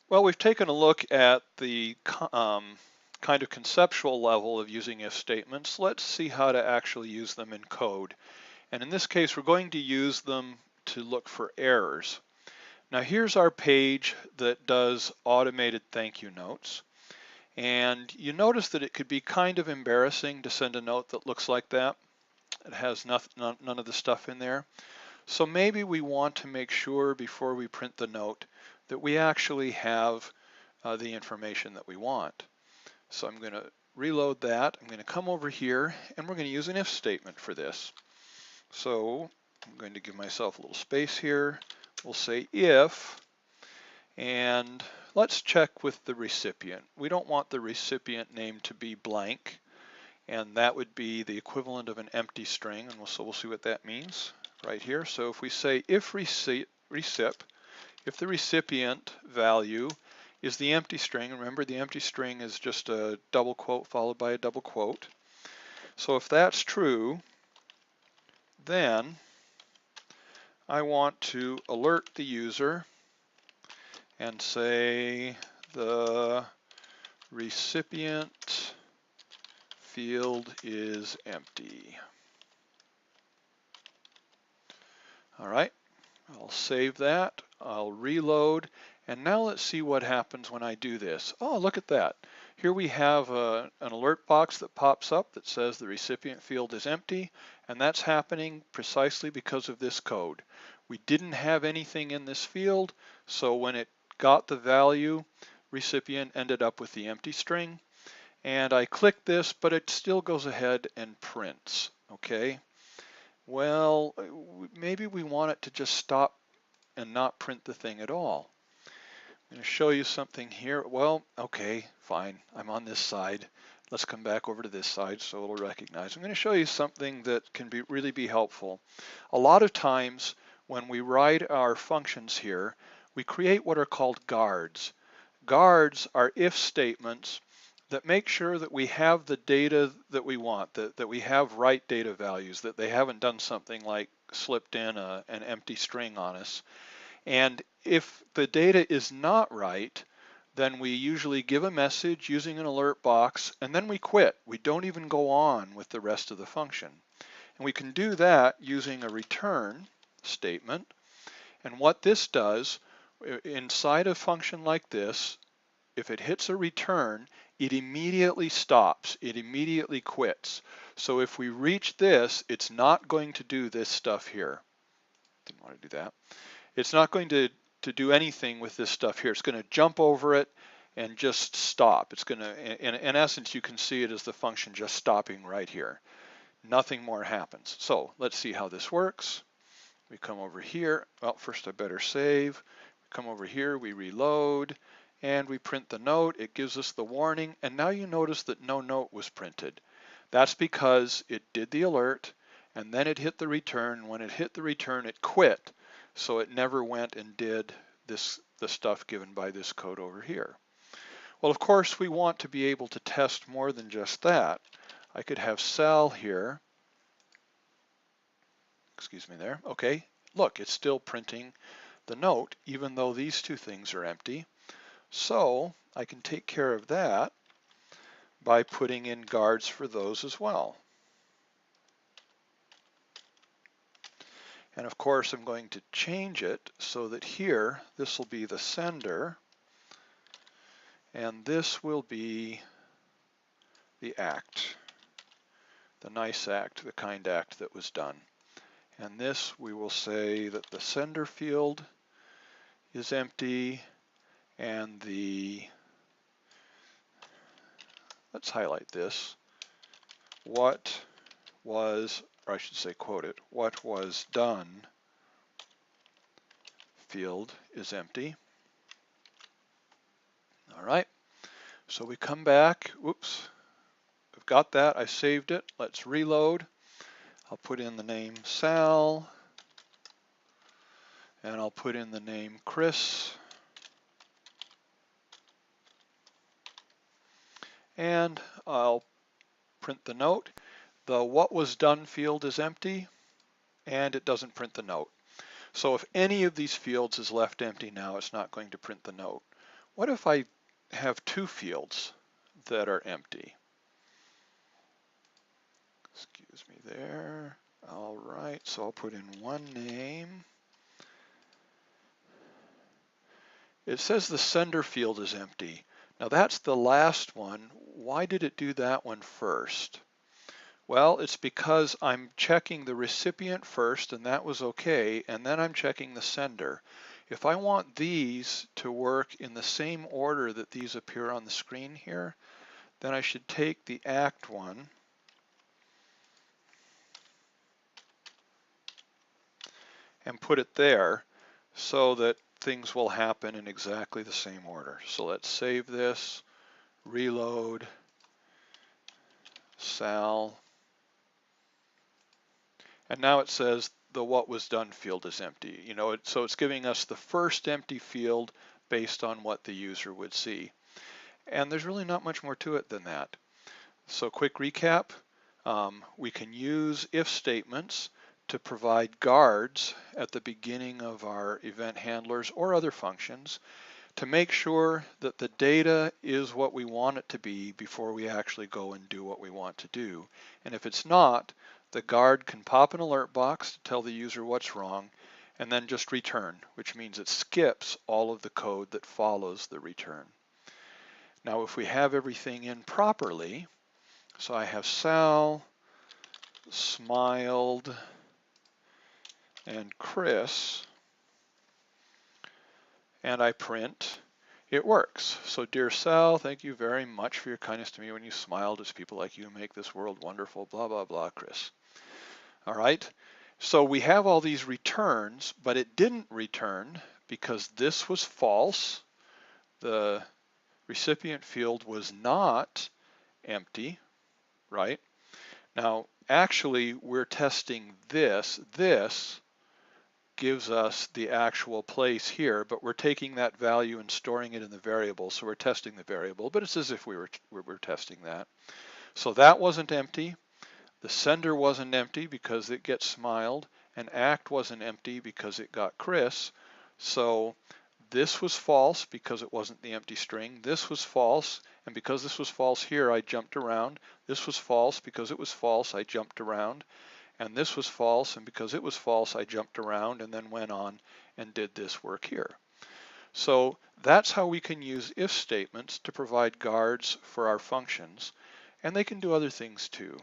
Well, we've taken a look at the kind of conceptual level of using if statements. Let's see how to actually use them in code. And in this case, we're going to use them to look for errors. Now here's our page that does automated thank you notes. And you notice that it could be kind of embarrassing to send a note that looks like that. It has none of the stuff in there. So maybe we want to make sure before we print the note that we actually have the information that we want. So I'm going to reload that. I'm going to come over here and we're going to use an if statement for this. So I'm going to give myself a little space here. We'll say if, and let's check with the recipient. We don't want the recipient name to be blank, and that would be the equivalent of an empty string, and so we'll see what that means right here. So if we say if recip, if the recipient value is the empty string, remember the empty string is just a double quote followed by a double quote. So if that's true, then I want to alert the user and say the recipient field is empty. All right, I'll save that, I'll reload, and now let's see what happens when I do this. Oh, look at that. Here we have an alert box that pops up that says the recipient field is empty, and that's happening precisely because of this code. We didn't have anything in this field, so when it got the value, recipient ended up with the empty string, and I click this, but it still goes ahead and prints, okay? Well, maybe we want it to just stop and not print the thing at all. I'm going to show you something here. Well, okay, fine. I'm on this side. Let's come back over to this side so it'll recognize. I'm going to show you something that can really be helpful. A lot of times when we write our functions here, we create what are called guards. Guards are if statements that make sure that we have the data that we want, that we have right data values, that they haven't done something like slipped in an empty string on us. And if the data is not right, then we usually give a message using an alert box, and then we quit. We don't even go on with the rest of the function. And we can do that using a return statement. And what this does, inside a function like this, if it hits a return, it immediately stops. It immediately quits. So if we reach this, it's not going to do this stuff here. Didn't want to do that. It's not going to do anything with this stuff here. It's going to jump over it and just stop. It's going to, in essence, you can see it as the function just stopping right here. Nothing more happens. So let's see how this works. We come over here. Well, first I better save. We come over here, we reload, and we print the note. It gives us the warning, and now you notice that no note was printed. That's because it did the alert, and then it hit the return. When it hit the return, it quit. So it never went and did the stuff given by this code over here. Well, of course, we want to be able to test more than just that. I could have Sal here. Excuse me there. Okay, look, it's still printing the note, even though these two things are empty. So I can take care of that by putting in guards for those as well. And of course, I'm going to change it so that here, this will be the sender, and this will be the act, the nice act, the kind act that was done. And this, we will say that the sender field is empty, and let's highlight this, what was, or I should say quote it, what was done field is empty. All right, so we come back, whoops, I've got that, I saved it, let's reload. I'll put in the name Sal, and I'll put in the name Chris, and I'll print the note. The what was done field is empty, and it doesn't print the note. So if any of these fields is left empty now, it's not going to print the note. what if I have two fields that are empty? Excuse me there. All right, so I'll put in one name. It says the sender field is empty. Now that's the last one. Why did it do that one first? Well, it's because I'm checking the recipient first, and that was okay, and then I'm checking the sender. If I want these to work in the same order that these appear on the screen here, then I should take the ACT one and put it there so that things will happen in exactly the same order. So let's save this, reload, Sal, and now it says the what was done field is empty. So it's giving us the first empty field based on what the user would see. And there's really not much more to it than that. So quick recap, we can use if statements to provide guards at the beginning of our event handlers or other functions to make sure that the data is what we want it to be before we actually go and do what we want to do. And if it's not, the guard can pop an alert box to tell the user what's wrong and then just return, which means it skips all of the code that follows the return. Now if we have everything in properly, so I have Sal, smiled, and Chris, and I print, it works. So dear Sal, thank you very much for your kindness to me when you smiled. It's people like you make this world wonderful, blah, blah, blah, Chris. All right, so we have all these returns, but it didn't return because this was false. The recipient field was not empty, right? Now, actually, we're testing this. This gives us the actual place here, but we're taking that value and storing it in the variable. So we're testing the variable, but it's as if we were testing that. So that wasn't empty. The sender wasn't empty because it gets smiled, and ACT wasn't empty because it got Chris. So this was false because it wasn't the empty string. This was false, and because this was false here, I jumped around. This was false because it was false, I jumped around. And this was false, and because it was false, I jumped around and then went on and did this work here. So that's how we can use if statements to provide guards for our functions, and they can do other things too.